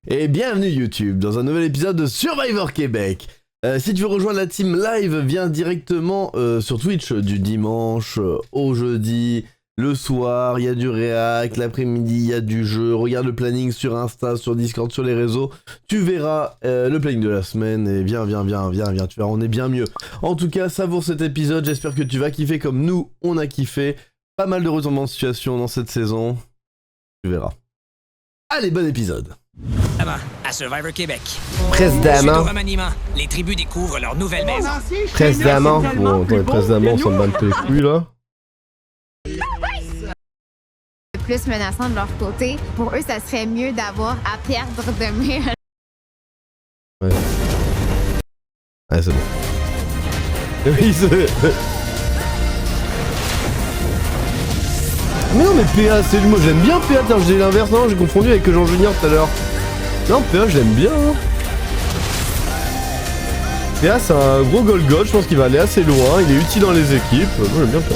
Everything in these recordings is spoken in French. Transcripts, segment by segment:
Et bienvenue YouTube dans un nouvel épisode de Survivor Québec. Si tu veux rejoindre la team live, viens directement sur Twitch du dimanche au jeudi, le soir, il y a du réact, l'après-midi il y a du jeu, regarde le planning sur Insta, sur Discord, sur les réseaux, tu verras le planning de la semaine et viens, tu verras, on est bien mieux. En tout cas, savoure cet épisode, j'espère que tu vas kiffer comme nous, on a kiffé. Pas mal de retournements de situation dans cette saison, tu verras. Allez, bon épisode. À Survivor Québec. Précédemment. Suite au remaniement, les tribus découvrent leur nouvelle maison. Précédemment. Bon, attends, précédemment, on s'en bat les couilles là. Plus menaçant de leur côté. Pour eux, ça serait mieux d'avoir à perdre demain. Ouais. Ouais, c'est bon. Oui, c'est... Mais non, mais PA, c'est... Moi, j'aime bien PA. Tiens, j'ai l'inverse. Non, j'ai confondu avec Jean Junior tout à l'heure. Non, PA, je l'aime bien. Hein. PA, c'est un gros goal, je pense qu'il va aller assez loin. Il est utile dans les équipes. Moi, j'aime bien PA.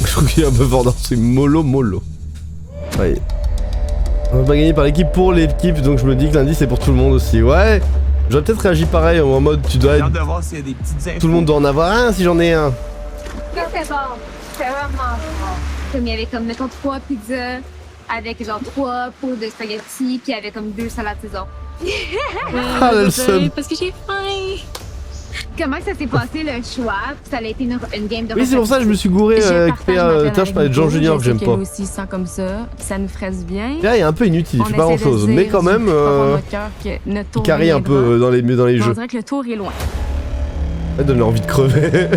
Je trouve qu'il est un peu fort dans ses mollo. Ouais. On va pas gagner par l'équipe pour l'équipe, donc je me dis que lundi c'est pour tout le monde aussi. Ouais, j'aurais peut-être réagi pareil en mode tu dois être... Tout le monde doit en avoir un si j'en ai un. C'était bon. C'était vraiment bon. Comme il y avait comme, mettons, 3 pizzas avec genre 3 pots de spaghettis, puis il y avait comme 2 salades saison. Ah, le seum. Parce que j'ai faim. Comment ça s'est passé le choix? Ça a été une game de... Oui, c'est pour ça que je me suis gouré avec PA. Tiens, je parlais de Jean Junior que j'aime pas. Aussi sent comme ça nous fraise bien. PA est un peu inutile, il fait pas grand chose, mais quand même, il carry un peu dans les jeux. On dirait que le tour est loin. Ça donne envie de crever.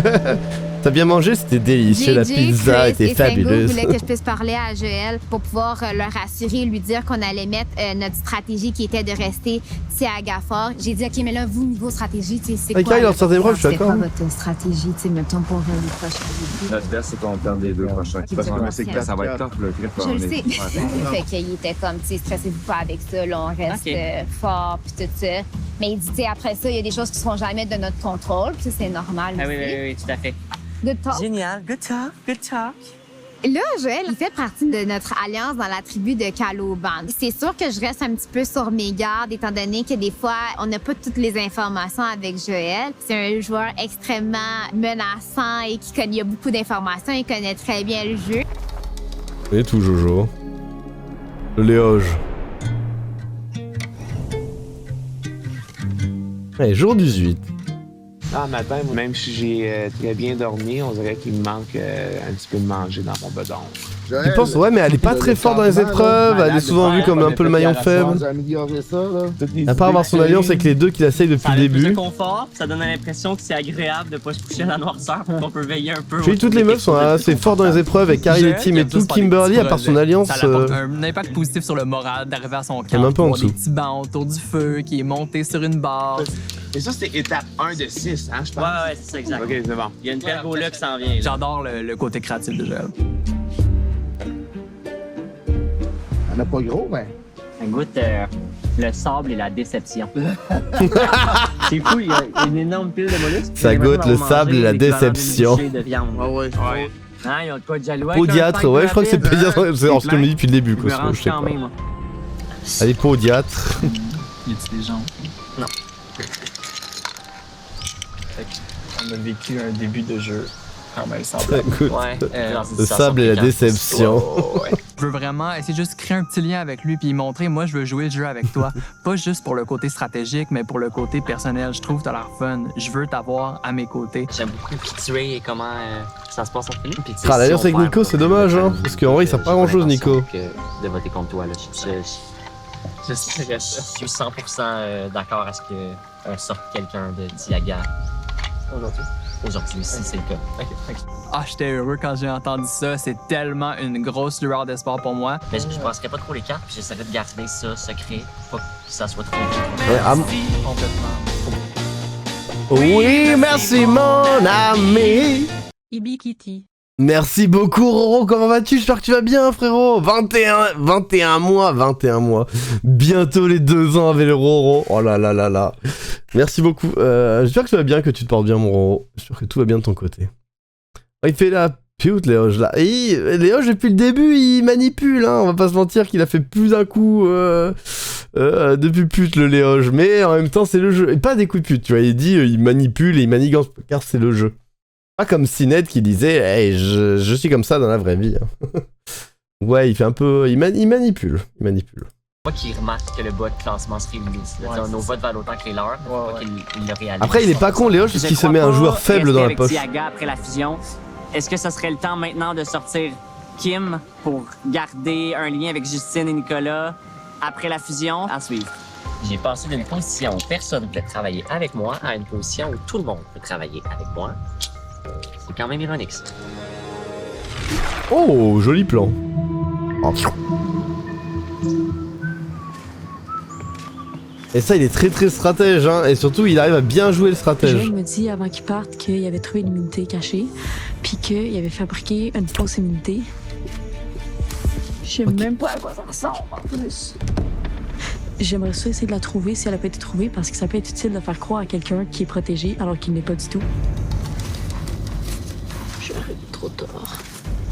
T'as bien mangé, c'était délicieux, la pizza était fabuleuse. Je voulais que je puisse parler à Joël pour pouvoir leur assurer, lui dire qu'on allait mettre notre stratégie qui était de rester à Gafford. J'ai dit, OK, mais là, vous, niveau stratégie, c'est quoi? Dans certaines preuves, je suis d'accord. C'est quoi votre stratégie, mettons, pour les prochains débuts? Notre best, c'est qu'on perd les 2 prochains. Parce qu'on sait que ça va être top, le grip. Je le sais. Fait qu'il était comme, tu sais, stressez-vous pas avec ça, là, on reste fort, puis tout ça. Mais il dit, tu sais, après ça, il y a des choses qui seront jamais de notre contrôle, puis c'est normal aussi. Oui, tout à fait. Good talk. Génial, good talk. Là, Joël, il fait partie de notre alliance dans la tribu de Caloban. C'est sûr que je reste un petit peu sur mes gardes, étant donné que des fois, on n'a pas toutes les informations avec Joël. C'est un joueur extrêmement menaçant et qui connaît beaucoup d'informations. Il connaît très bien le jeu. Et tout, Jojo. Le Léoge. Allez, jour 18. Ah, matin, même si j'ai très bien dormi, on dirait qu'il me manque un petit peu de manger dans mon bedon. Il pense, ouais, mais elle est pas très forte dans les épreuves, elle est souvent vue comme un peu le maillon faible. À part avoir son alliance avec les deux qu'il essaye depuis le début. Ça donne plus de confort, ça donne l'impression que c'est agréable de pas se coucher à la noirceur, qu'on peut veiller un peu. Je dis, toutes les meufs sont assez fortes dans les épreuves, avec Carrie et Team et tout. Kimberly, à part son alliance. Ça apporte un impact positif sur le moral d'arriver à son camp. Un peu en dessous. Des petits bancs autour du feu, qui est monté sur une barre. Et ça, c'est étape 1 de 6, hein, je pense. Ouais, c'est ça, exact. Ok, c'est bon. Il y a une pergola qui s'en vient. J'adore le côté créatif de Joël. On a pas gros, mais... Ça goûte le sable et la déception. C'est fou, il y a une énorme pile de mollusques. Ça goûte le sable et la déception. De viande. ouais. Hein, ils ont de quoi de jaloux. Podiatre, ouais, je crois que c'est pédiatre. Je te le dis depuis le début, Je me quoi. range Je sais quand pas. même, moi. Allez, podiatre. Y a-t-il des gens? Non. On a vécu un début de jeu quand même Ça semblable. goûte Ouais, le sable et la déception. Je veux vraiment essayer juste de créer un petit lien avec lui puis lui montrer, moi, je veux jouer le jeu avec toi. Pas juste pour le côté stratégique, mais pour le côté personnel. Je trouve que t'as l'air fun. Je veux t'avoir à mes côtés. J'aime beaucoup qui tu es et comment ça se passe entre nous. Puis, Ah, l'alliance avec Nico, c'est dommage, hein. Parce qu'en vrai, il sert pas grand chose, Nico. De voter contre toi, là. Je suis 100% d'accord à ce qu'on sorte quelqu'un de Diaga. Aujourd'hui, si c'est le cas. Ah, j'étais heureux quand j'ai entendu ça. C'est tellement une grosse lueur d'espoir pour moi. Mais je passerai pas trop les cartes, puis j'essaierai de garder ça secret, pas que ça soit trop. Complètement. Oui, merci, mon ami. Ibikiti. Merci beaucoup, Roro. Comment vas-tu? J'espère que tu vas bien, frérot. 21 mois. Bientôt les 2 ans avec le Roro. Oh là là là là. Merci beaucoup. J'espère que tu vas bien, que tu te portes bien, mon Roro. J'espère que tout va bien de ton côté. Il fait la cute, Léoge, là. Et Léoge, depuis le début, il manipule, hein. On va pas se mentir qu'il a fait plus d'un coup depuis pute, le Léoge. Mais en même temps, c'est le jeu. Et pas des coups de pute, tu vois. Il dit, il manipule et il manigance, car c'est le jeu. Pas comme Sined qui disait, hey, je suis comme ça dans la vraie vie. Hein. Ouais, il fait un peu... Il manipule. Il manipule. Moi qui remarque que le bas de classement se féminise. Nos votes valent autant que les leurs, pas qu'ils le réalisent. Après, il est pas con, Léoge, parce qu'il se met un joueur faible dans la poche. Diaga après la fusion, est-ce que ça serait le temps maintenant de sortir Kim pour garder un lien avec Justine et Nicolas après la fusion? À suivre. J'ai passé d'une position où personne ne peut travailler avec moi à une position où tout le monde peut travailler avec moi. C'est quand même ironique, ça. Oh, joli plan. Oh. Et ça, il est très très stratège, hein, et surtout, il arrive à bien jouer le stratège. Joël me dit avant qu'il parte qu'il avait trouvé une immunité cachée, puis qu'il avait fabriqué une fausse immunité. Je sais même pas à quoi ça ressemble en plus. J'aimerais ça essayer de la trouver si elle a pas été trouvée, parce que ça peut être utile de faire croire à quelqu'un qui est protégé alors qu'il n'est pas du tout. Je suis arrivée trop tard.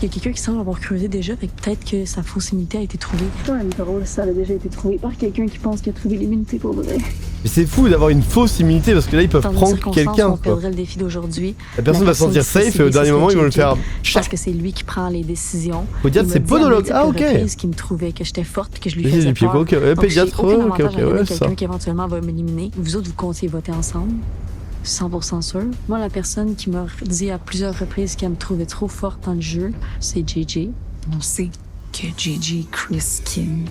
Il y a quelqu'un qui semble avoir creusé déjà, fait que peut-être que sa fausse immunité a été trouvée. C'est quand même drôle, ça a déjà été trouvé par quelqu'un qui pense qu'il a trouvé l'immunité pour vrai. Mais c'est fou d'avoir une fausse immunité parce que là ils peuvent prendre quelqu'un. On perdrait le défi d'aujourd'hui. La personne va se sentir safe et au dernier moment ils vont le faire. Parce que c'est lui qui prend les décisions. Pédiatre, c'est podologue. Ah ok. Qui me trouvait que j'étais forte, que je lui faisais peur. Ok, pédiatre, ok, ouais, ça. Quelqu'un qui éventuellement va m'éliminer. Vous autres, vous comptiez voter ensemble. 100% sûr. Moi, la personne qui m'a dit à plusieurs reprises qu'elle me trouvait trop forte dans le jeu, c'est JJ. On sait que JJ, Chris, Kim,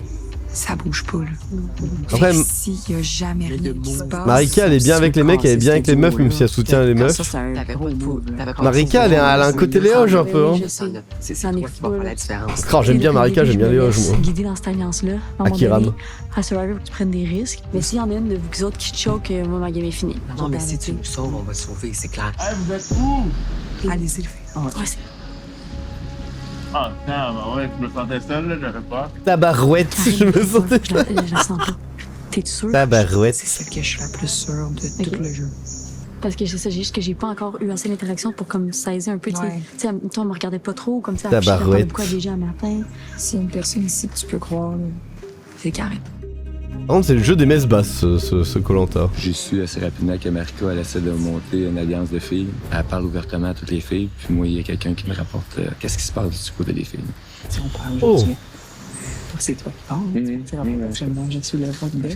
ça bouge pas, là. Après, s'il y a jamais rien qui se passe... Marika, elle est bien avec les mecs, elle est bien avec les meufs, même si elle soutient les meufs. Marika, elle a un côté Léoge un peu, hein. C'est toi qui vas faire la différence. Oh, j'aime bien Marika, j'aime bien Léoge, moi. Guidée dans cette alliance-là. Akiram. À Survivor, tu prennes des risques. Mais s'il y en a une de vous autres qui choke, moi, ma game est finie. Non, mais si tu nous sauves, on va sauver, c'est clair. Hey, vous êtes où? Allez-y, le fait. Ah, putain, ouais, je me sentais seul, là, j'avais pas. Tabarouette, je me sentais seul. Je la sens pas. T'es sûr? Tabarouette. C'est celle que je suis la plus sûre de tout le jeu. Parce que c'est ça, j'ai juste que j'ai pas encore eu assez d'interaction pour comme saisir un peu, tu sais, toi, on me regardait pas trop, comme ça, je savais pourquoi déjà un matin. C'est une personne ici que tu peux croire, c'est Karen. Par contre, c'est le jeu des messes basses, ce Koh-Lanta. J'ai su assez rapidement que Marika, elle essaie de monter une alliance de filles. Elle parle ouvertement à toutes les filles. Puis moi, il y a quelqu'un qui me rapporte qu'est-ce qui se passe du côté des filles. Si on parle aujourd'hui, c'est toi qui parles. J'aime je suis le vote de...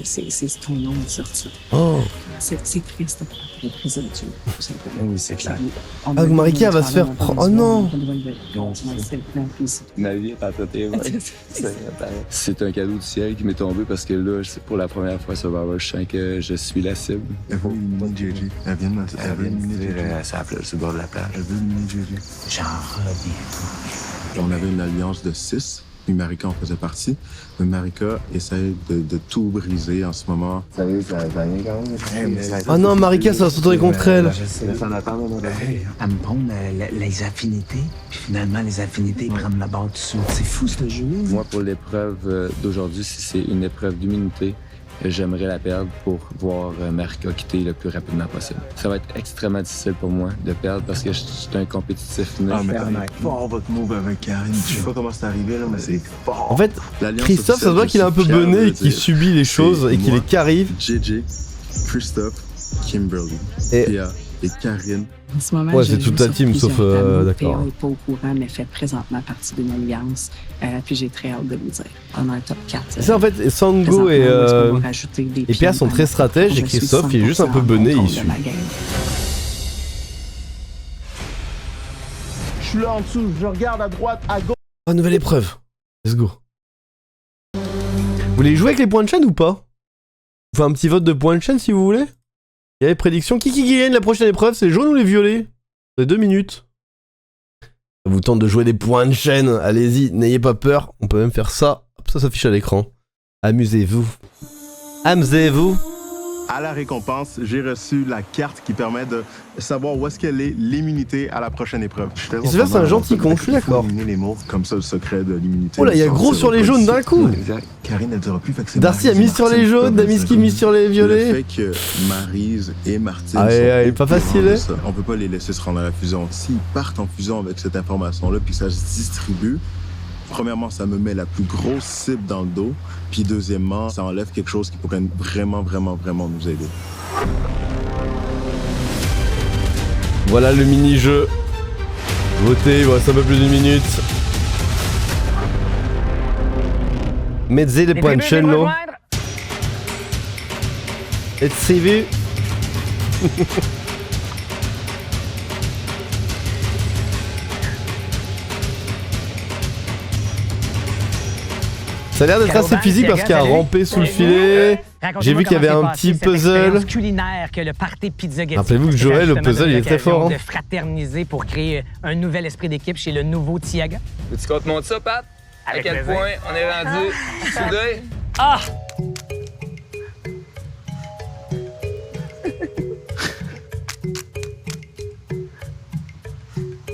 C'est ton nom qui sort ça. Oh. C'est triste. Oui, c'est clair. Ah, Marika va se faire... Oh non. Ma vie est à côté, c'est un cadeau du ciel qui m'est tombé parce que là, c'est pour la première fois sur Survivor, je sens que je suis la cible. Elle veut éliminer JJ. Elle vient d'éliminer JJ. Ça appelle sur le bord de la plage. Elle veut éliminer JJ. J'en reviens. On avait une alliance de 6. Et Marika en faisait partie. Mais Marika essaie de tout briser en ce moment. Ça vient quand même. Oh non, Marika, ça va se retourner contre elle. Elle me prend les affinités, puis finalement, les affinités prennent la barre dessus. C'est fou, ce jeu. Moi, pour l'épreuve d'aujourd'hui, si c'est une épreuve d'immunité, j'aimerais la perdre pour voir Marika quitter le plus rapidement possible. Ça va être extrêmement difficile pour moi de perdre parce que je suis un compétitif né. Ah, mais c'est fort votre move avec Karine. Je sais pas comment c'est arrivé, là, mais c'est fort. En fait, Christophe, ça se voit qu'il est un peu bené et qu'il subit les choses et qu'il est carré. JJ, Christophe, Kimberly, Pia et Karine. En ce moment, ouais, c'est toute la team, sauf d'accord. PA n'est pas au courant, mais fait présentement partie d'une alliance. Puis j'ai très hâte de lui dire. On a un top 4. C'est ça, en fait, Sango et Pia sont très stratèges et Christophe, il est juste un peu bené et il suit. Je suis là en dessous, je regarde à droite, à gauche. Oh, nouvelle épreuve. Let's go. Vous voulez jouer avec les points de chaîne ou pas? Vous faites un petit vote de points de chaîne si vous voulez. Il y a les prédictions. Qui gagne la prochaine épreuve? C'est les jaunes ou les violets? C'est 2 minutes. Ça vous tente de jouer des points de chaîne? Allez-y, n'ayez pas peur. On peut même faire ça. Hop, ça s'affiche à l'écran. Amusez-vous. Amusez-vous. à la récompense, j'ai reçu la carte qui permet de savoir où est-ce qu'elle est l'immunité à la prochaine épreuve. Sylvain, c'est un gentil con, je suis d'accord. Les mots, comme ça, le secret de l'immunité. Oh là, il y a gros sur les jaunes d'un coup. Exact. Karine, elle t'aura plus fait que c'est Darcy a mis sur les jaunes, Damiski mis sur les violets. Le fait que Maryse et Martine sont pas facile. On peut pas les laisser se rendre à la fusion. S'ils partent en fusion avec cette information-là, puis ça se distribue, premièrement, ça me met la plus grosse cible dans le dos. Puis deuxièmement, ça enlève quelque chose qui pourrait vraiment nous aider. Voilà le mini-jeu. Votez, il vous reste un peu plus d'une minute. Mettez les points de cello. Et CV. Ça a l'air d'être assez physique parce qu'il y a rampé sous le filet. J'ai vu qu'il y avait un petit puzzle. Rappelez-vous que Joël, le puzzle, il est très fort. De fraterniser pour créer un nouvel esprit d'équipe chez le nouveau Tiaga. Tu comptes monter ça, Pat? À quel point on est rendu soudés? Ah!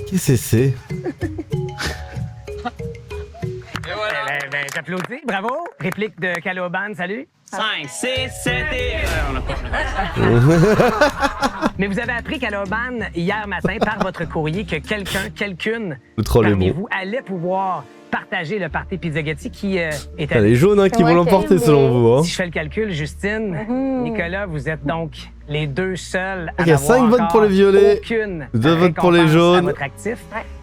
Qu'est-ce que c'est? T'applaudis, bravo. Réplique de Caloban, salut. 5, 6, 7 et... Mais vous avez appris, Caloban, hier matin, par votre courrier, que quelqu'un parmi vous allait pouvoir partager le party Pizzaghetti qui était... Les jaunes qui vont l'emporter selon vous. Hein. Si je fais le calcul, Justine, Nicolas, vous êtes donc les deux seuls à Il y a 5 votes pour les violets, 2 votes pour les jaunes. À votre actif.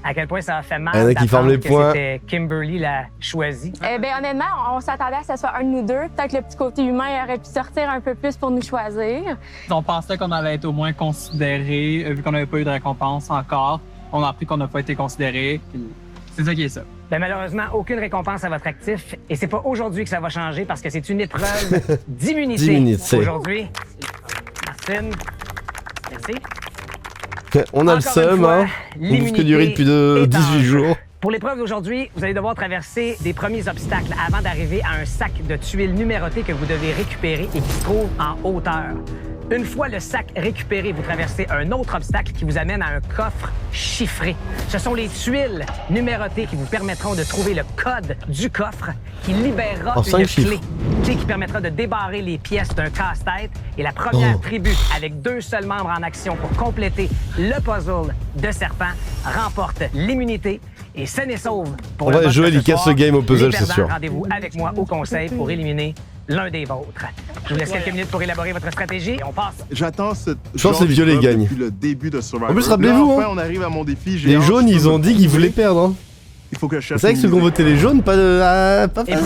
À quel point ça a fait mal. Il y en a qui forment les points. C'était Kimberly la choisie. Honnêtement, on s'attendait à ce que ce soit un de nous deux. Peut-être que le petit côté humain aurait pu sortir un peu plus pour nous choisir. On pensait qu'on allait être au moins considéré, vu qu'on n'avait pas eu de récompense encore. On a appris qu'on n'a pas été considéré. C'est ça qui est ça. Malheureusement, aucune récompense à votre actif. Et c'est pas aujourd'hui que ça va changer parce que c'est une épreuve d'immunité. Aujourd'hui. Martine, merci. On a le seum, hein. On bouffe que du riz depuis 18 jours. Pour l'épreuve d'aujourd'hui, vous allez devoir traverser des premiers obstacles avant d'arriver à un sac de tuiles numérotées que vous devez récupérer et qui se trouve en hauteur. Une fois le sac récupéré, vous traversez un autre obstacle qui vous amène à un coffre chiffré. Ce sont les tuiles numérotées qui vous permettront de trouver le code du coffre qui libérera une clé qui permettra de débarrer les pièces d'un casse-tête. Et la première tribu, avec 2 seuls membres en action pour compléter le puzzle de serpent, remporte l'immunité. Et saine et sauve pour le Joël, il casse le game au puzzle, c'est sûr. Rendez-vous avec moi au conseil pour éliminer l'un des vôtres. Je vous laisse quelques minutes pour élaborer votre stratégie et on passe. J'attends cette je pense que les violets gagnent. Depuis le début de Survivor. En plus, rappelez-vous, enfin, on arrive à mon défi. Les jaunes, ils ont dit qu'ils voulaient perdre. Hein. Il faut que je cherche. C'est vrai que ceux qui ont voté les jaunes, pas de. Épreuve qui risque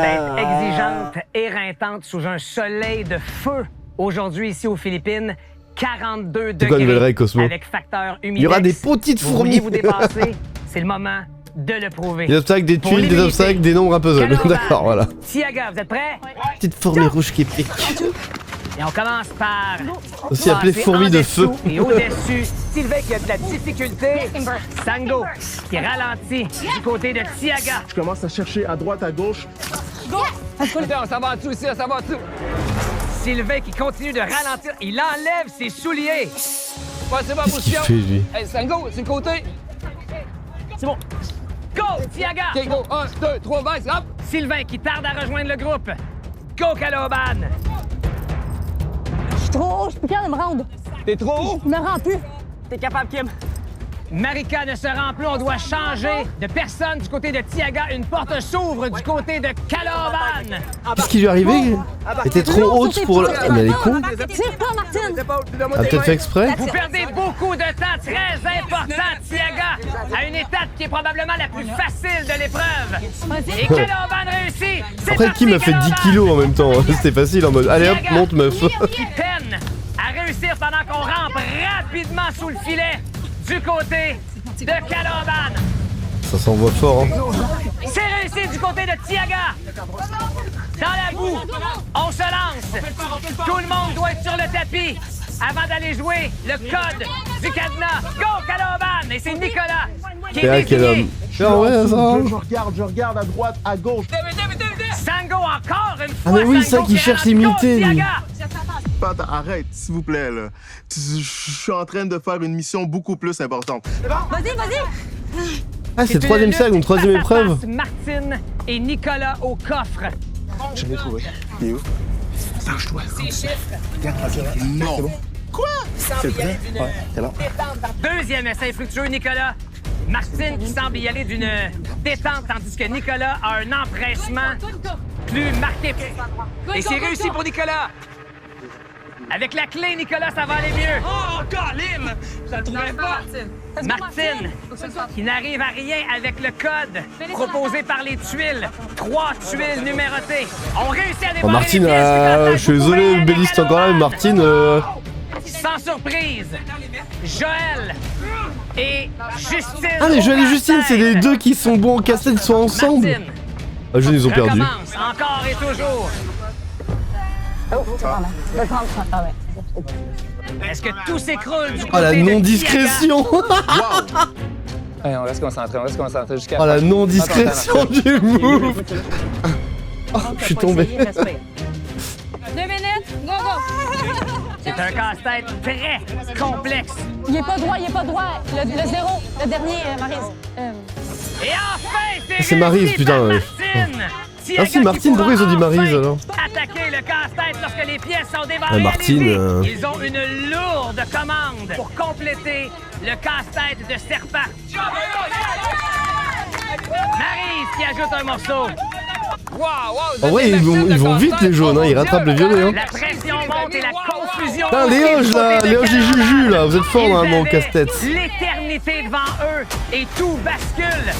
d'être exigeante, éreintante, sous un soleil de feu. Aujourd'hui, ici aux Philippines, 42 degrés avec facteur humidex. Il y aura des petites fourmis. Vous dépasser, c'est le moment de le prouver. Des obstacles, des tuiles, des obstacles, des nombres à puzzle. D'accord, voilà. Tiaga, vous êtes prêts? Petite fourmi rouge qui pique. Et on commence par... Aussi appelé fourmi de feu. Et au-dessus, Sylvain qui a de la difficulté. Sango qui ralentit du côté de Tiaga. Je commence à chercher à droite, à gauche. Go! On s'en va en dessous ici, on s'en va en dessous. Sylvain qui continue de ralentir. Il enlève ses souliers. Passez ma position. Hey, Sango, sur le côté. C'est bon. Go, Tiaga! OK, go. 1, 2, 3, baisse, hop! Sylvain qui tarde à rejoindre le groupe. Go, Caloban! Je suis trop haut, je suis plus capable de me rendre. T'es trop haut? Je me rends plus. T'es capable, Kim? Marika ne se rend plus, on doit changer de personne du côté de Tiaga. Une porte s'ouvre du côté de Caloban. Qu'est-ce qui lui est arrivé? Elle était trop haute pour le... Mais elle est con. Tire pas, Martine. Elle a peut-être fait exprès. Vous perdez beaucoup de temps, très important, Tiaga, à une étape qui est probablement la plus facile de l'épreuve. Et Caloban réussit. Après, Kim a fait 10 kilos en même temps. C'était facile en mode, allez hop, monte meuf. Qui peine à réussir pendant qu'on rampe rapidement sous le filet. Du côté de Caloban. Ça s'envoie fort, hein. C'est réussi du côté de Tiaga. Dans la boue, on se lance. Tout le monde doit être sur le tapis avant d'aller jouer le code du cadenas. Go, Caloban! Et c'est Nicolas qui est désigné. Je regarde à droite, à gauche. Sango encore une fois. Ah mais oui, ça qui cherche l'immunité. Pat, arrête, s'il vous plaît, là. Je suis en train de faire une mission beaucoup plus importante. Vas-y, vas-y! Ah, c'est le troisième cercle, une troisième épreuve. Martine et Nicolas au coffre. Je l'ai trouvé. Il est où? Penche-toi. Non. Quoi? C'est vrai? Ouais, c'est là. Deuxième essai fructueux, Nicolas. Martine qui semble y aller d'une détente, tandis que Nicolas a un empressement plus marqué. Et c'est réussi pour Nicolas. Avec la clé, Nicolas, ça va aller mieux. Oh, Calim! Je la trouvais pas. Martine, qui n'arrive à rien avec le code proposé par les tuiles. 3 tuiles numérotées. On réussit à démarrer Martine, les pièces. je suis désolé, Bélis, t'es encore là, mais Martine... Sans surprise, Joël et Justine. Ah, mais Joël et Justine, c'est les deux qui sont bons au casse-tête, ils sont ensemble. Martine. Ah, je les ont perdus. Recommence, encore et toujours. Est-ce que tout s'écroule du côté Oh, la de non-discrétion. Allez, on reste concentré jusqu'à... Oh, la non-discrétion du move. Oh, je suis tombé. 2 minutes, go, go! C'est un casse-tête très complexe. Il est pas droit, il est pas droit. Le 0, le dernier, Maryse. Et enfin, C'est Maryse, réussi putain, par ouais. Martine. Ah si, Martine, pourquoi ils ont dit Maryse alors? Attaquer le casse-tête lorsque les pièces sont débarrées. Ah, Martine, Ils ont une lourde commande pour compléter le casse-tête de serpent. Maryse qui ajoute un morceau. En vrai, ils vont vite les jaunes, hein, ils rattrapent les violets. Hein. La pression monte et la confusion. Putain, Léoge là, Léoge et Juju là, vous êtes forts normalement au casse-tête. L'éternité devant eux et tout bascule.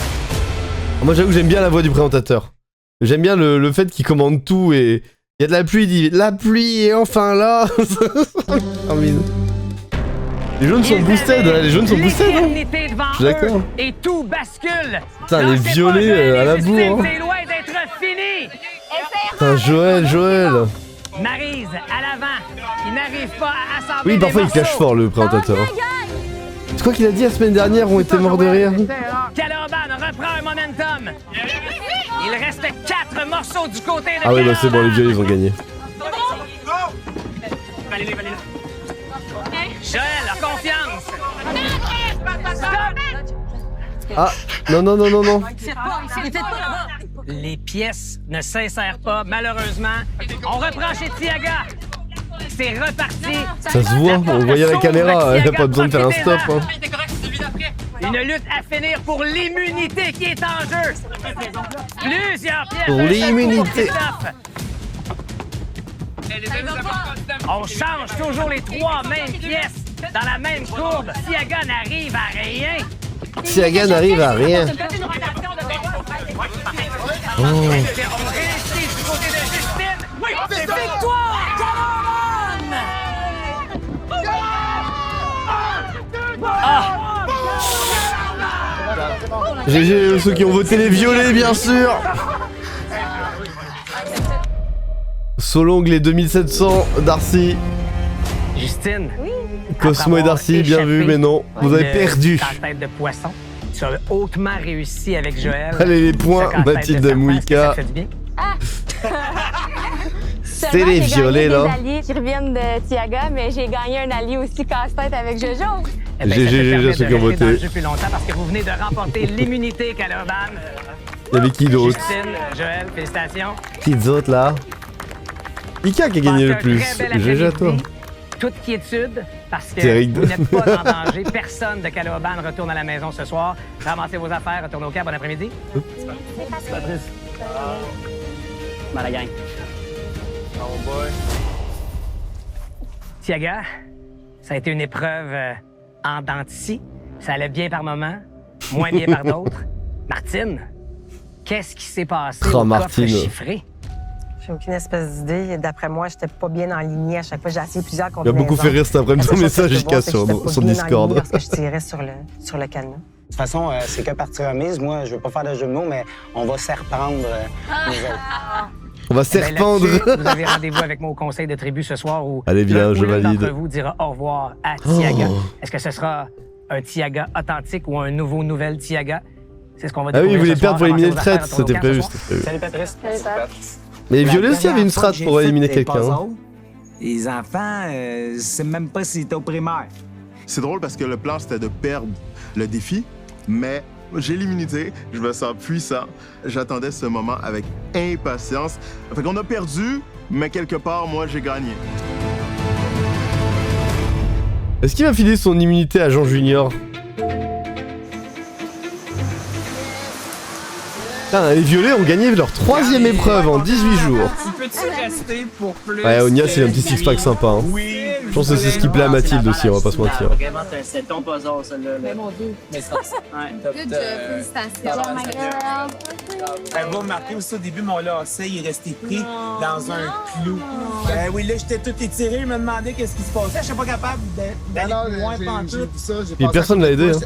Moi j'avoue que j'aime bien la voix du présentateur. J'aime bien le fait qu'il commande tout et... Il y a de la pluie, il dit la pluie et enfin là. Les jaunes sont boosted, les jaunes sont boosted, hein. Je suis d'accord. Et tout bascule. Putain, les violets à la bourre. Hein. C'est loin d'être fini. Putain, Joël. Maryse à l'avant, qui n'arrive pas à assembler. Oui, parfois il cache fort le présentateur. C'est quoi qu'il a dit la semaine dernière, on était morts de rire. Caloban reprend un momentum. Il reste 4 morceaux du côté de Ah oui, bah c'est bon, les violets ils ont gagné. Joël, a confiance. Ah, non. Les pièces ne s'insèrent pas, malheureusement. On reprend chez Tiaga. C'est reparti. Ça se voit, on voyait la caméra, il n'y a pas besoin de faire un stop. Hein. Une lutte à finir pour l'immunité qui est en jeu. Plusieurs pièces. Pour l'immunité. On change toujours les 3 mêmes pièces dans la même courbe. Tiaga n'arrive à rien. Tiaga n'arrive à rien. On réussit du côté de Justine. Oui, victoire! GG ceux qui ont voté les violets, bien sûr. Solong les 2700, Darcy. Justine. Cosmo et Darcy, bien vu, mais non, vous avez perdu. Tête de poisson. Tu as hautement réussi avec Joël. Allez, les points, Mathilde Mouika. C'est les violets, là. J'ai des alliés qui reviennent de Tiaga, mais j'ai gagné un allié aussi casse-tête avec Jojo. GG ceux qui ont voté. Depuis longtemps parce que vous venez de remporter l'immunité, Caloban. Il y avait qui d'autre? Justine, Joël, félicitations. Qui d'autre là? Ika qui a gagné le plus. GG à toi. Toute quiétude, parce que Terrible. vous n'êtes pas en danger. Personne de Caloban retourne à la maison ce soir. Ramassez vos affaires, retournez au camp. Bon après-midi. Patrice. Dans la gang. Oh boy. Tiaga, ça a été une épreuve en dents de scie. Ça allait bien par moments, moins bien par d'autres. Martine, qu'est-ce qui s'est passé au coffre chiffré? J'ai aucune espèce d'idée. D'après moi, j'étais pas bien enlignée à chaque fois. J'ai essayé plusieurs Il combinaisons. a beaucoup fait rire cet après-midi ton message, Ika, sur Discord. Parce que je tirais sur le cadenas. De toute façon, c'est que partie remise. Moi, je veux pas faire de jeu de mots, mais on va serpendre nous autres. On va serpendre. Vous avez rendez-vous avec moi au conseil de tribu ce soir où allez bien, je valide. d'entre vous dira au revoir à Tiaga. Est-ce que ce sera un Tiaga authentique ou un nouvel Tiaga? C'est ce qu'on va découvrir. Ah oui, vous voulez ce perdre pour soir. éliminer le traite, c'était prévu. Salut Patrice. Salut Pat. Mais Violet aussi avait une strat pour éliminer quelqu'un. Les enfants, je sais même pas s'ils étaient au primaire. C'est drôle parce que le plan, c'était de perdre le défi, mais j'ai l'immunité, je me sens puissant. J'attendais ce moment avec impatience. Fait qu'on a perdu, mais quelque part, moi, j'ai gagné. Est-ce qu'il va filer son immunité à Jean Junior? Putain, les violets ont gagné leur 3e épreuve en 18 jours. Peux-tu rester pour plus? Ouais, Onia, c'est un petit six-pack sympa. Hein. Oui. Je pense que c'est ce qui plaît à Mathilde aussi, on va pas se mentir. Vraiment, c'est ton puzzle, celle-là. Mais mon Dieu. Mais c'est Good job, félicitations. my girl. Vous remarquez aussi au début, mon lacet, il est resté pris dans un clou. Ben oui, là, j'étais tout étiré, il me demandait qu'est-ce qui se passait. Je suis pas capable d'aller plus loin pantoute. Et personne l'a aidé. Hein.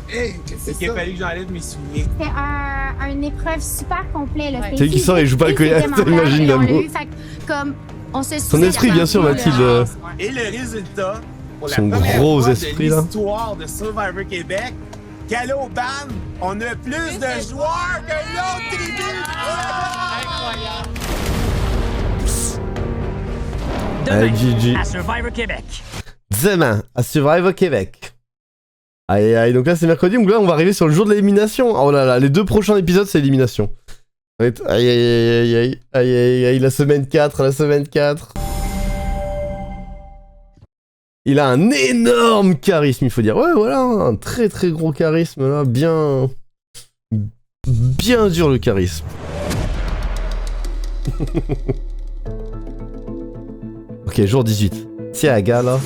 C'est qu'il a fallu que j'enlève mes souliers. C'était une épreuve super complète. C'est qui sort et il joue pas le collier, t'imagines l'amour. Son esprit, bien sûr, Mathilde. Et le résultat, pour la Son première gros fois esprit, de là. l'histoire de Survivor Québec, Caloban, on a plus de joueurs que l'autre tribu! Incroyable! Allez, GG. À Survivor Québec. Demain, à Survivor Québec. Aïe aïe, donc là c'est mercredi, donc là on va arriver sur le jour de l'élimination. Oh là là, les 2 prochains épisodes c'est élimination. Aïe aïe aïe aïe aïe aïe aïe, la semaine 4, la semaine 4. Il a un énorme charisme, il faut dire. Ouais, voilà, un très très gros charisme là, bien dur le charisme. Ok, jour 18. Tiaga là,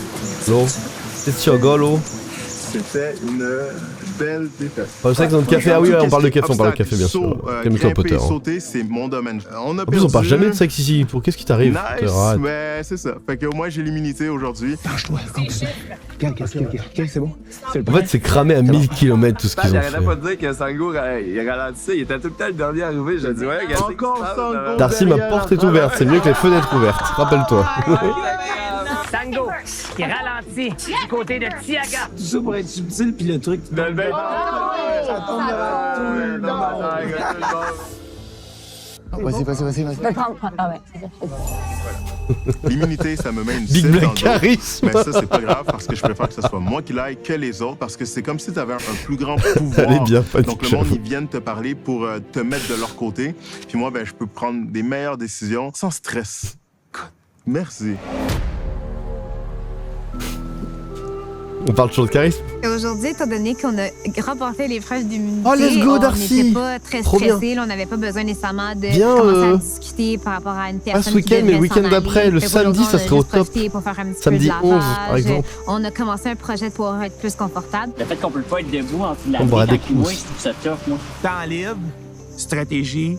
l'eau. C'est Tioga l'eau. C'était une belle défaite. C'est vrai que dans le café, ah oui, on parle de café, bien sûr. Calme-toi, Potter. Sauter, c'est mon domaine. On a En plus, on parle jamais de sexe ici. Pour qu'est-ce qui t'arrive? Nice, mais c'est ça. Fait que moi, j'ai l'immunité aujourd'hui. Lâche-toi, comme ça. Ok, c'est bon. En fait, c'est cramé à 1000 km tout ce qu'ils ont fait. J'arrêtais pas de dire que Sango, il ralentissait, il était tout le temps le dernier arrivé. J'ai dit, ouais, encore Sango. Darcy, ma porte est ouverte, c'est mieux que les fenêtres ouvertes. Rappelle-toi. Sango, qui ralentit du côté de Tiaga. Tout ça pour être subtil, puis le truc... Vas-y. L'immunité, ça me met une Big cible Black dans le dos. charisme. Mais ça, c'est pas grave parce que je préfère que ce soit moi qui l'aille que les autres parce que c'est comme si tu avais un plus grand pouvoir. Elle est bien faite, Donc le monde, ils viennent te parler pour te mettre de leur côté. Puis moi, ben, je peux prendre des meilleures décisions sans stress. Merci. On parle toujours de charisme. Aujourd'hui, étant donné qu'on a remporté l'épreuve d'immunité, Oh, let's go, on Darcy! n'était pas très Trop bien. stressés, là, on n'avait pas besoin nécessairement de Bien, commencer à discuter par rapport à une personne ce week-end, qui mais le devait s'en week-end d'après, aller. le Fait samedi, qu'aujourd'hui, ça on a serait au juste top. profité pour faire un petit Samedi peu de 11, lavage. par exemple. On a commencé un projet pour être plus confortable. Le fait qu'on peut pas être debout en dessous de la On boira vie, des quand il mouille, coups. je trouve ça tough, moi. Temps libre, stratégie,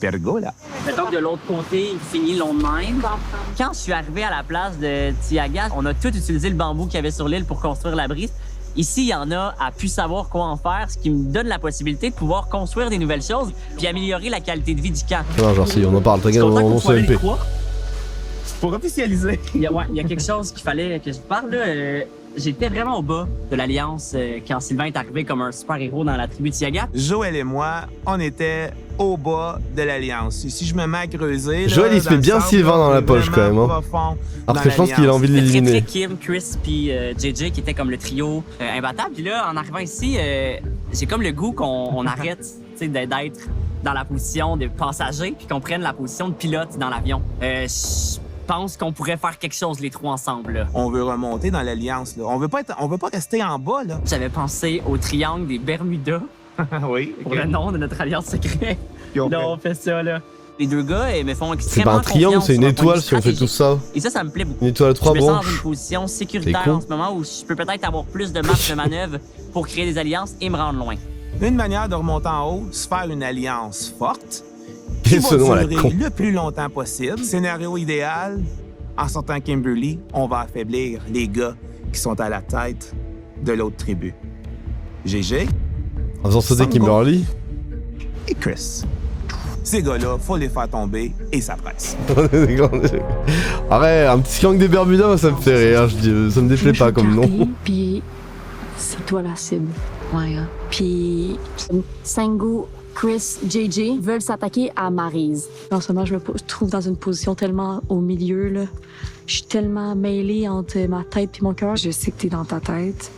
pergola. Mettons que de l'autre côté, il finit long de même. Quand je suis arrivé à la place de Tiaga, on a tout utilisé le bambou qu'il y avait sur l'île pour construire l'abri. Ici, il y en a à plus savoir quoi en faire, ce qui me donne la possibilité de pouvoir construire des nouvelles choses puis améliorer la qualité de vie du camp. Non, genre si, on en parle, t'inquiète, on se MP. Pour officialiser. Il y a quelque chose qu'il fallait que je parle. Là. J'étais vraiment au bas de l'Alliance quand Sylvain est arrivé comme un super-héros dans la tribu de Tiaga. Joël et moi, on était au bas de l'Alliance. Et si je me mets à creuser... Joël, il se met bien Sylvain dans la poche, quand même. Hein. Alors que je pense qu'il a envie de C'était l'éliminer. très Kim, Chris puis JJ qui étaient comme le trio imbattable. Puis là, en arrivant ici, j'ai comme le goût qu'on arrête d'être dans la position de passager puis qu'on prenne la position de pilote dans l'avion. Je pense qu'on pourrait faire quelque chose les trois ensemble. Là. On veut remonter dans l'Alliance. On veut pas rester en bas. Là. J'avais pensé au triangle des Bermudas. Oui. Pour le nom de notre alliance secrète. Là, on fait ça, là. Les deux gars me font C'est extrêmement pas un triangle, confiance c'est une sur un point de étoile vue si on fait tout stratégique. ça. Et ça me plaît beaucoup. Une étoile à 3 je me sens dans branches. une position C'est sécuritaire con. en ce moment où je peux peut-être avoir plus de marge de manœuvre pour créer des alliances et me rendre loin. Une manière de remonter en haut, se faire une alliance forte Et qui ce va nom à la durer con. le plus longtemps possible. Scénario idéal, en sortant Kimberly, on va affaiblir les gars qui sont à la tête de l'autre tribu. GG. En faisant sauter Sango Kimberly. et Chris. Ces gars-là, faut les faire tomber et ça presse. Arrête, un petit gang des Bermudas, moi, ça me fait rire. Ça me déplaît pas comme nom. Puis c'est toi la cible. Ouais, hein. Puis Sango, Chris, JJ veulent s'attaquer à Maryse. En ce moment, je me trouve dans une position tellement au milieu, là. Je suis tellement mêlée entre ma tête et mon cœur. Je sais que t'es dans ta tête,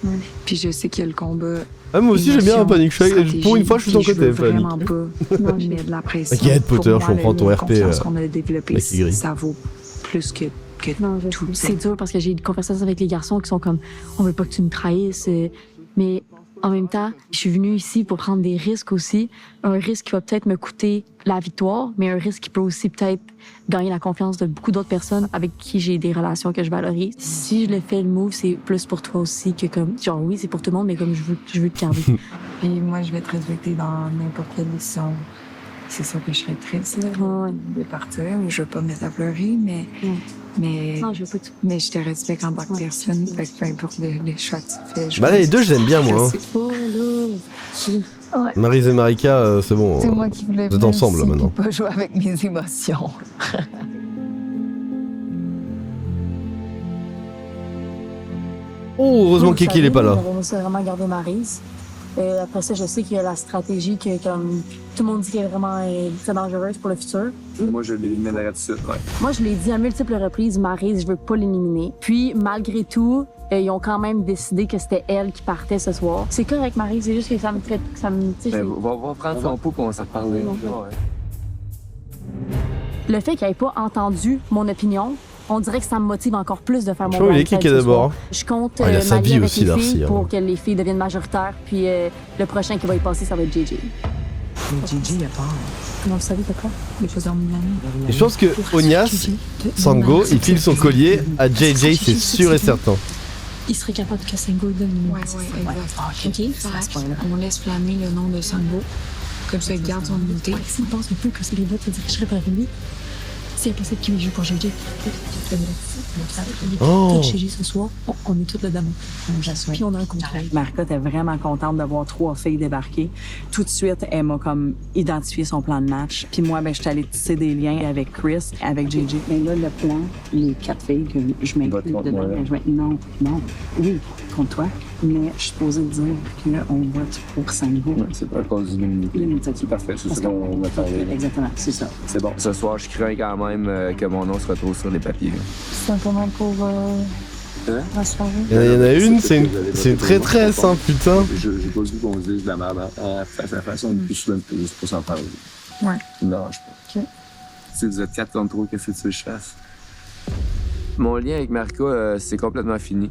puis je sais qu'il y a le combat. Ah, moi aussi, j'aime bien un Panic. Pour une fois, je suis de ton côté, Panic. Vraiment pas. Non, je mets de la pression. T'inquiète, Potter, je comprends ton RP. qu'on a développé, ça vaut plus que non, tout. C'est dur parce que j'ai des conversations avec les garçons qui sont comme « On veut pas que tu me trahisses. » Mais en même temps, je suis venue ici pour prendre des risques aussi. Un risque qui va peut-être me coûter la victoire, mais un risque qui peut aussi peut-être gagner la confiance de beaucoup d'autres personnes avec qui j'ai des relations que je valorise. Si je le fais le move, c'est plus pour toi aussi que comme... Genre oui, c'est pour tout le monde, mais comme je veux te garder. Puis moi, je vais te respecter dans n'importe quelle décision. C'est sûr que je serais triste de partir. Je veux pas me mettre à pleurer, mais non, je veux pas tout. Mais je te respecte en tant que personne. Fait que peu importe les choix que tu fais. Bah là, les deux, je l'aime bien, moi. Maryse et Marika, c'est bon. C'est moi qui voulais vous êtes ensemble, là, maintenant. Pas jouer avec mes émotions. Oh, heureusement que Kiki n'est pas là. J'avais vraiment gardé Maryse. Après ça, je sais qu'il y a la stratégie que comme tout le monde dit qu'elle est vraiment très dangereuse pour le futur. Moi, je l'éliminerais tout de suite, ouais. Moi, je l'ai dit à multiples reprises, Maryse, je veux pas l'éliminer. Puis, malgré tout, ils ont quand même décidé que c'était elle qui partait ce soir. C'est correct, Maryse, c'est juste que ça me fait... Ça me, va prendre son pot pour on s'en parler. Le fait qu'elle ait pas entendu mon opinion, on dirait que ça me motive encore plus de faire mon il est kické d'abord. Je compte il a sa vie avec aussi, les Darcy, filles hein. pour que les filles deviennent majoritaires. Puis le prochain qui va y passer, ça va être JJ. Mais JJ, il a peur. Comment vous savez, pourquoi? Les choses en Miami. Et je pense que Onyas, Sango, il file son collier à JJ, c'est sûr et certain. Il serait capable que Sango donne. Ouais, exact. OK. On laisse flammer le nom de Sango. Comme ça, il garde son immunité. S'il pense un peu que c'est les votes, ça dirigerait par lui. C'est impossible qu'il joue pour JJ. Oh. Tout chez J ce soir, on est toutes là-dedans. Puis on a un contrôle. Marika était vraiment contente de voir 3 filles débarquer. Tout de suite, elle m'a comme identifié son plan de match. Puis moi, ben, j'étais allée tisser des liens avec Chris, avec JJ. Mais là, le plan, les 4 filles que je m'inclus dedans, non, oui, contre toi. Mais je suis supposée dire qu'on vote pour Sango. C'est pas à cause du l'immunité. C'est parfait, c'est ce qu'on va parler. Exactement, c'est ça. C'est bon. Ce soir, je crains quand même que mon nom se retrouve sur les papiers. C'est un peu mal pour la soirée. Il y en a une, c'est une traîtresse, hein, putain. J'ai pas le goût qu'on se dise de la merde face à face, on est plus souvent juste pour s'en parler. Ouais. Non, je pense. Si vous êtes 4 contre 3, qu'est-ce que tu veux que je fasse? Mon lien avec Marika, c'est complètement fini.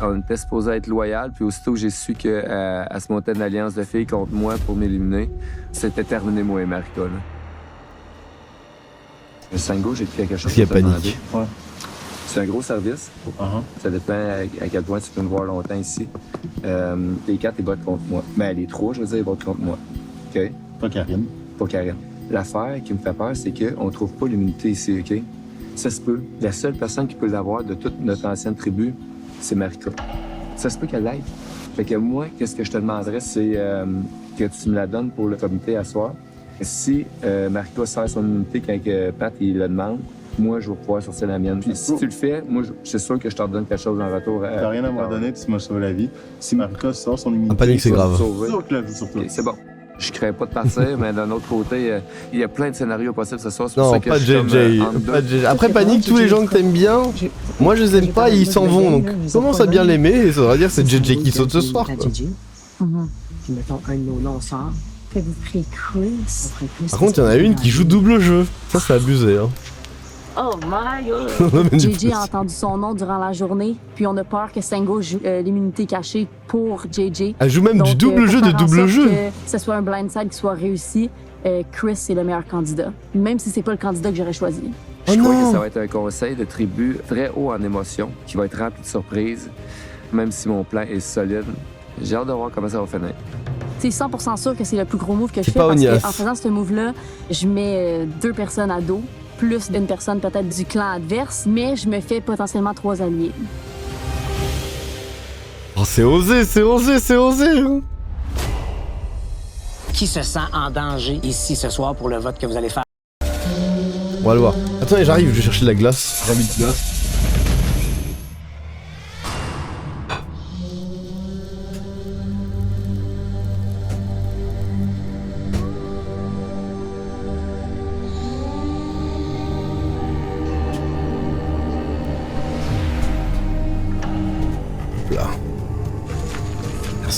On était supposé être loyal, puis aussitôt que j'ai su qu'elle se montait une alliance de filles contre moi pour m'éliminer, c'était terminé, moi et Marika. Le Sango, j'ai quelque chose à panique. Ouais. C'est un gros service. Ça dépend à quel point tu peux me voir longtemps ici. Les 4, ils votent contre moi. Mais les 3, je veux dire, ils votent contre moi. OK? Pas Karine. Pas Karine. L'affaire qui me fait peur, c'est qu'on ne trouve pas l'immunité ici, OK? Ça se peut. La seule personne qui peut l'avoir de toute notre ancienne tribu, c'est Marika. Ça se peut qu'elle l'aide. Fait que moi, qu'est-ce que je te demanderais, c'est que tu me la donnes pour le comité à soir. Si Marika sert son immunité quand Pat il le demande, moi, je vais pouvoir sortir la mienne. Puis si tu le fais, moi, c'est sûr que je t'en donne quelque chose en retour. T'as rien à me redonner, tu m'as sauvé la vie. Si Marika sort son immunité, en panique, c'est grave. C'est sûr que la vie sur toi. Okay, c'est bon. Je crains pas de partir, mais d'un autre côté, il y a plein de scénarios possibles ce soir. C'est pour Non, ça que pas je suis JJ. Pas JJ. Après Panique, tous les gens que t'aimes bien, moi je les aime pas et ils s'en vont. Donc commence à bien l'aimer et ça veut dire que c'est JJ qui saute ce soir. Quoi. Puis mettons un de nos noms sort. Faites-vous prier Chris. Par contre, il y en a une qui joue double jeu. Ça, c'est abusé. Hein. Oh my god! JJ a entendu son nom durant la journée, puis on a peur que Sango joue l'immunité cachée pour JJ. Elle joue même donc, du double jeu de double jeu. Que ce soit un blindside qui soit réussi, Chris est le meilleur candidat, même si c'est pas le candidat que j'aurais choisi. Je crois que ça va être un conseil de tribu très haut en émotion, qui va être rempli de surprises, même si mon plan est solide. J'ai hâte de voir comment ça va finir. C'est 100% sûr que c'est le plus gros move que je fais pas parce Onyas. qu'en faisant ce move-là, je mets 2 personnes à dos, plus une personne peut-être du clan adverse, mais je me fais potentiellement 3 alliés. Oh, c'est osé, c'est osé, c'est osé! Hein. Qui se sent en danger ici ce soir pour le vote que vous allez faire? On va le voir. Attendez, j'arrive, je vais chercher de la glace. J'ai mis de glace.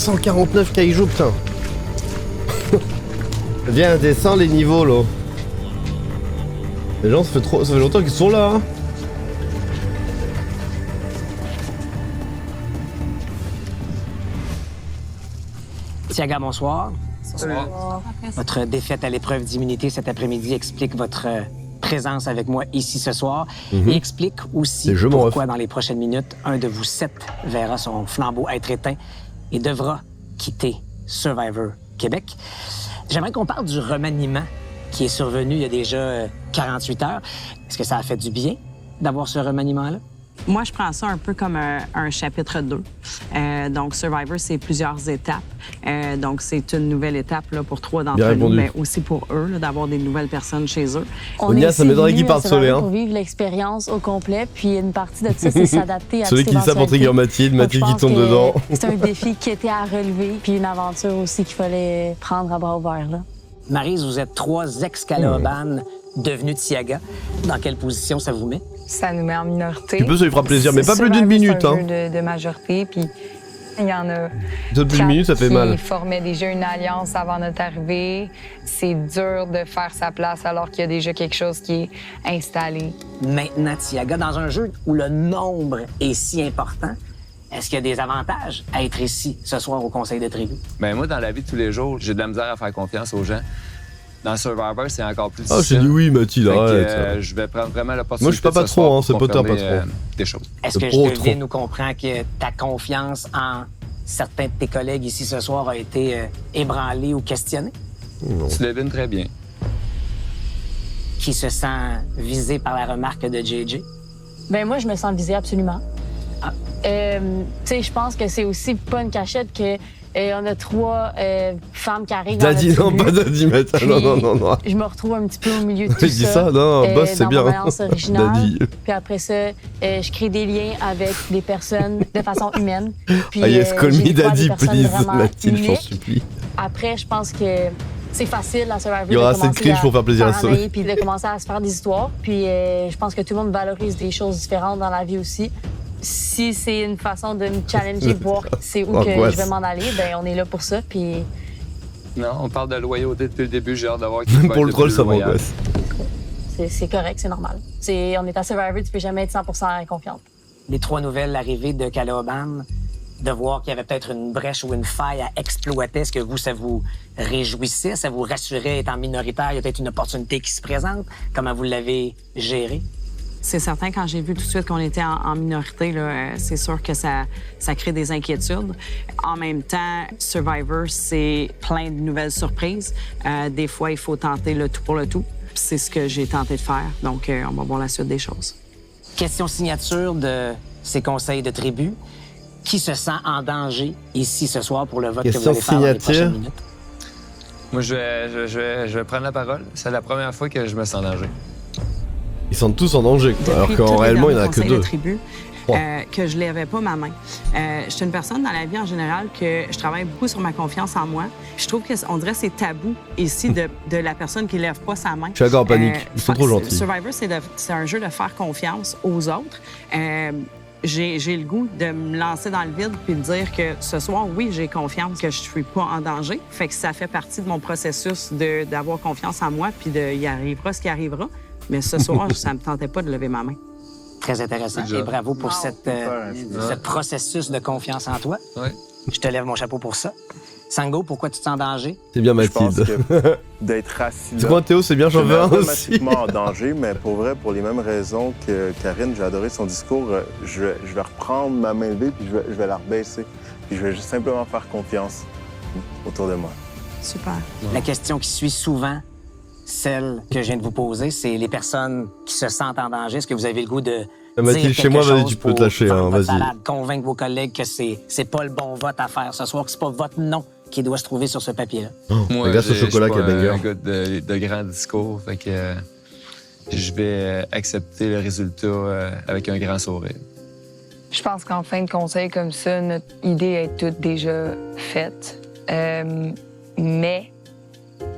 149 kaiju, putain. Viens, descends les niveaux, là. Les gens, ça fait longtemps qu'ils sont là, hein. Tiaga, bonsoir. Bonsoir. Votre défaite à l'épreuve d'immunité cet après-midi explique votre présence avec moi ici ce soir et explique aussi pourquoi dans les prochaines minutes, un de vous 7 verra son flambeau être éteint et devra quitter Survivor Québec. J'aimerais qu'on parle du remaniement qui est survenu il y a déjà 48 heures. Est-ce que ça a fait du bien d'avoir ce remaniement-là? Moi, je prends ça un peu comme un chapitre 2. Donc, Survivor, c'est plusieurs étapes. Donc, c'est une nouvelle étape là, pour 3 d'entre nous, mais aussi pour eux, là, d'avoir des nouvelles personnes chez eux. On est ça m'aiderait qu'ils partent sauver, hein. Pour vivre l'expérience au complet, puis une partie de ça, c'est s'adapter à celui qui savent pour trigger Mathilde qui tombe dedans. C'est un défi qui était à relever, puis une aventure aussi qu'il fallait prendre à bras ouverts, là. Maryse, vous êtes 3 ex-Calaoban devenus Tiaga. Dans quelle position ça vous met? Ça nous met en minorité. Tu peux, ça lui fera plaisir, mais pas plus d'une minute. C'est un jeu de majorité, puis il y en a plus d'une minute, ça fait mal. Qui formaient déjà une alliance avant notre arrivée. C'est dur de faire sa place alors qu'il y a déjà quelque chose qui est installé. Maintenant, Tiaga, dans un jeu où le nombre est si important, est-ce qu'il y a des avantages à être ici ce soir au Conseil de tribu? Ben moi, dans la vie de tous les jours, j'ai de la misère à faire confiance aux gens. Dans Survivor, c'est encore plus difficile. Ah, j'ai dit oui, Mathilde, arrête. Je vais prendre vraiment l'opportunité. Moi, je suis pas patron, hein, c'est pas toi, patron. Des choses. Est-ce que je devine ou comprends que ta confiance en certains de tes collègues ici ce soir a été ébranlée ou questionnée? Non. Tu devines très bien. Qui se sent visé par la remarque de JJ? Ben moi, je me sens visée absolument. Ah. Tu sais, je pense que c'est aussi pas une cachette que on a 3 femmes qui arrivent dans Daddy, non, pas Daddy, mais non. Je me retrouve un petit peu au milieu de tout ça. Je dis ça, non, boss, c'est bien. Dans mon alliance originale. Daddy. Puis après ça, je crée des liens avec des personnes de façon humaine. Puis, yes, call me Daddy, please, Mathilde, je t'en supplie. Après, je pense que c'est facile à Survivor. Il y aura assez de cringe pour faire plaisir à ça. Puis de commencer à se faire des histoires. Puis je pense que tout le monde valorise des choses différentes dans la vie aussi. Si c'est une façon de me challenger, voir c'est où que je vais m'en aller, ben on est là pour ça, puis... Non, on parle de loyauté depuis le début, j'ai hâte de voir qui Même pour le troll, ça m'angoisse. C'est correct, c'est normal. On est à Survivor, tu peux jamais être 100% confiante. Les 3 nouvelles arrivées de Calaoban, de voir qu'il y avait peut-être une brèche ou une faille à exploiter, est-ce que vous, ça vous réjouissait, ça vous rassurait, étant minoritaire, il y a peut-être une opportunité qui se présente? Comment vous l'avez géré? C'est certain, quand j'ai vu tout de suite qu'on était en minorité, là, c'est sûr que ça crée des inquiétudes. En même temps, Survivor, c'est plein de nouvelles surprises. Des fois, il faut tenter le tout pour le tout. C'est ce que j'ai tenté de faire. Donc, on va voir la suite des choses. Question signature de ces conseils de tribu. Qui se sent en danger ici ce soir pour le vote que vous allez faire dans les prochaines minutes? Moi, je vais prendre la parole. C'est la première fois que je me sens en danger. Ils sont tous en danger, quoi, alors qu'en réellement, il n'y en a que 2. Que je lèvais pas ma main. Je suis une personne dans la vie en général que je travaille beaucoup sur ma confiance en moi. Je trouve qu'on dirait que c'est tabou ici de la personne qui lève pas sa main. Je suis encore en panique. Ils sont trop gentils. Survivor, c'est un jeu de faire confiance aux autres. J'ai le goût de me lancer dans le vide puis de dire que ce soir, oui, j'ai confiance que je suis pas en danger. Fait que ça fait partie de mon processus d'avoir confiance en moi puis il arrivera ce qui arrivera. Mais ce soir, ça me tentait pas de lever ma main. Très intéressant. Et bravo pour ce processus de confiance en toi. Ouais. Je te lève mon chapeau pour ça. Sango, pourquoi tu te sens en danger? C'est bien, Mathilde. D'être assis là. Tu vois, Théo, c'est bien, j'en veux un aussi. Automatiquement en danger, mais pour vrai, pour les mêmes raisons que Karine, j'ai adoré son discours. Je vais reprendre ma main levée puis je vais la rebaisser. Puis je vais juste simplement faire confiance autour de moi. Super. Ouais. La question qui suit souvent, celle que je viens de vous poser, c'est les personnes qui se sentent en danger. Est-ce que vous avez le goût de Mathilde, chez moi, vas-y, tu peux te lâcher, hein, vas-y. Convaincre vos collègues que c'est pas le bon vote à faire ce soir, que c'est pas votre nom qui doit se trouver sur ce papier-là. Moi, regarde ce chocolat qui est banger. Un gars de grands discours, fait que je vais accepter le résultat avec un grand sourire. Je pense qu'en fin de conseil comme ça, notre idée est toute déjà faite. Mais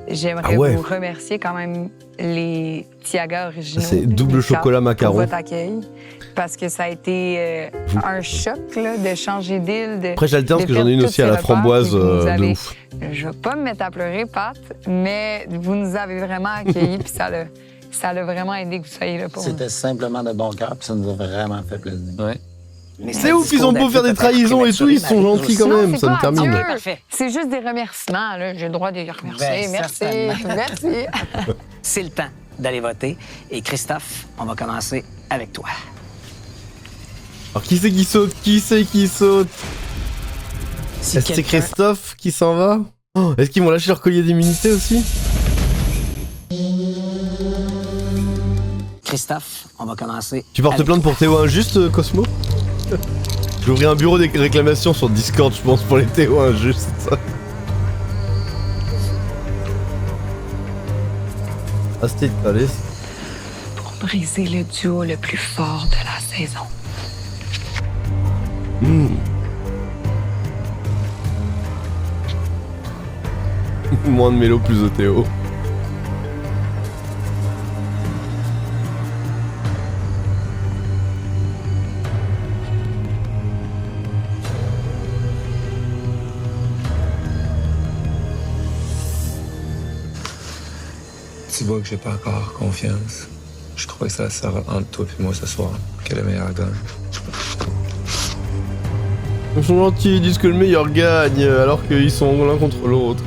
j'aimerais Ah ouais. vous remercier quand même les Tiaga originaux. C'est double chocolat macaron. Pour votre accueil. Parce que ça a été un choc là, de changer d'île. Après, j'alterne parce que j'en ai une aussi à la framboise de ouf. Je vais pas me mettre à pleurer, Pat, mais vous nous avez vraiment accueillis, puis ça l'a vraiment aidé que vous soyez là pour nous. C'était simplement de bon cœur, puis ça nous a vraiment fait plaisir. Ouais. C'est ouf, ils ont beau faire des trahisons et tout, ils sont gentils quand même, ça me termine. C'est juste des remerciements, là. J'ai le droit de les remercier. Merci. C'est le temps d'aller voter. Et Christophe, on va commencer avec toi. Alors qui c'est qui saute? Est-ce que c'est Christophe qui s'en va? Oh, est-ce qu'ils vont lâcher leur collier d'immunité aussi? Christophe, on va commencer. Tu portes plainte pour Théo injuste, Cosmo? J'ai ouvert un bureau des réclamations sur Discord, je pense, pour les Théo injustes. Ah, c'était allez. Pour briser le duo le plus fort de la saison. Moins de mélo, plus de Théo. Tu vois que j'ai pas encore confiance. Je crois que ça sera entre toi et moi ce soir, que le meilleur gagne. Ils sont gentils, ils disent que le meilleur gagne, alors qu'ils sont l'un contre l'autre.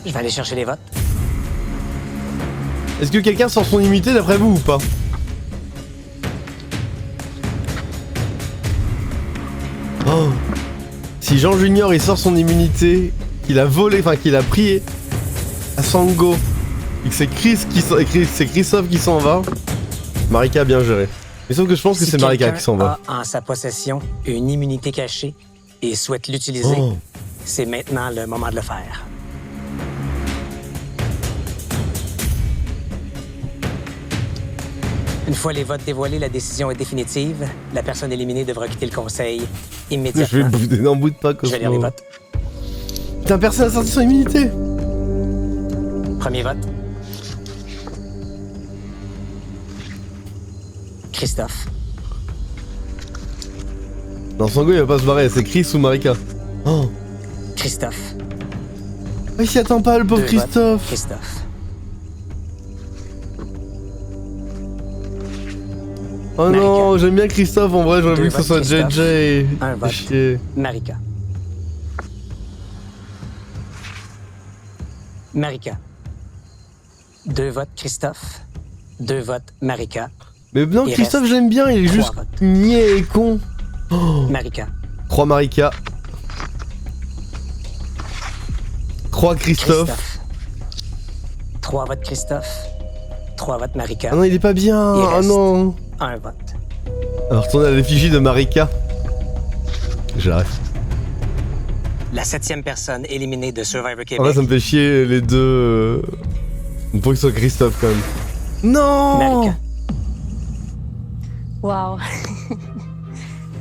Je vais aller chercher les votes. Est-ce que quelqu'un sort son immunité d'après vous ou pas? Oh. Si Jean Junior il sort son immunité, qu'il a volé, enfin qu'il a pris à Sango, et que c'est Christophe qui s'en va, Marika a bien géré. Mais sauf que je pense que c'est Marika qui s'en va. Si quelqu'un a en sa possession une immunité cachée et souhaite l'utiliser, c'est maintenant le moment de le faire. Une fois les votes dévoilés, la décision est définitive. La personne éliminée devra quitter le conseil immédiatement. Je vais bouder, n'en boude pas, Cosmo. Je vais lire les votes. Putain, personne n'a sorti son immunité. Premier vote. Christophe. Non, Sango il va pas se barrer, c'est Chris ou Marika. Oh. Christophe. Il s'y attend pas, le pauvre Christophe. Christophe. Oh non, j'aime bien Christophe, en vrai, j'aurais voulu que ce soit JJ. Un vote. Chier. Marika. Marika. 2 votes Christophe. 2 votes Marika. Mais non, Il Christophe, reste j'aime bien, il est 3 juste votes. niais et con. Oh. Marika. Croix Marika. Croix Christophe. 3 votes Christophe. 3 votes Marika. Ah non, il est pas bien. Il Ah reste non. 1 vote. Alors, retournez à l'effigie de Marika. J'arrête. La 7e personne éliminée de Survivor Québec. En vrai, ça me fait chier les deux. Il faut que ce soit Christophe quand même. Non. Marika. Wow.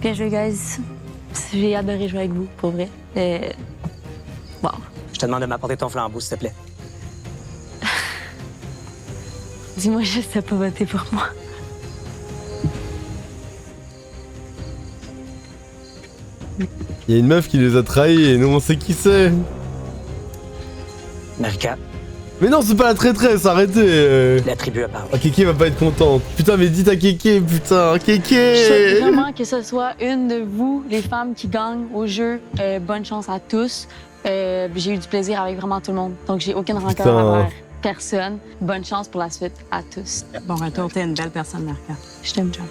Bien joué, guys. J'ai adoré jouer avec vous, pour vrai. Wow. Je te demande de m'apporter ton flambeau, s'il te plaît. Dis-moi juste de pas voter pour moi. Il y a une meuf qui les a trahis et nous on sait qui c'est. Marika. Mais non, c'est pas la traîtresse, arrêtez. La tribu a parlé. Ah, Kéké va pas être contente. Putain, mais dites à Kéké, putain, Kéké. Je souhaite vraiment que ce soit une de vous, les femmes, qui gagne au jeu. Bonne chance à tous. J'ai eu du plaisir avec vraiment tout le monde. Donc, j'ai aucune rancœur envers personne. Bonne chance pour la suite à tous. Bon retour, t'es une belle personne, Marika. Je t'aime, John.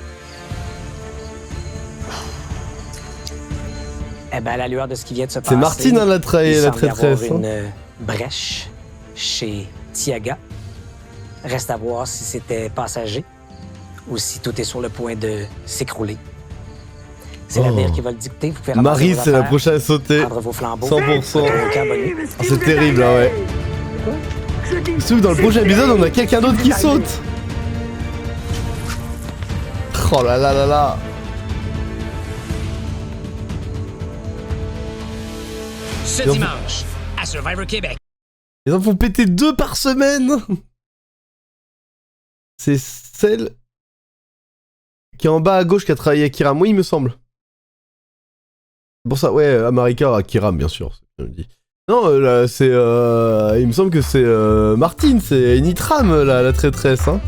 Eh ben, à la lueur de ce qui vient de se passer... C'est Martine, hein, la traîtresse. Il semble y avoir une brèche chez Tiaga. Reste à voir si c'était passager ou si tout est sur le point de s'écrouler. C'est l'avenir qui va le dicter. Vous pouvez Marie, c'est la prochaine à sauter. 100%. Ah, c'est terrible, là, ouais. Sauf dans le prochain épisode, on a quelqu'un d'autre qui saute. Oh là là là là. Ce Les enfants- dimanche, à Survivor Québec. Les enfants font péter 2 par semaine. C'est celle qui est en bas à gauche qui a travaillé à Kiram. Oui, il me semble. C'est pour ça, ouais, Amarika à Kiram, bien sûr. Je me dis. Non, là, c'est. Il me semble que c'est Martine, c'est Nitram, la traîtresse, hein.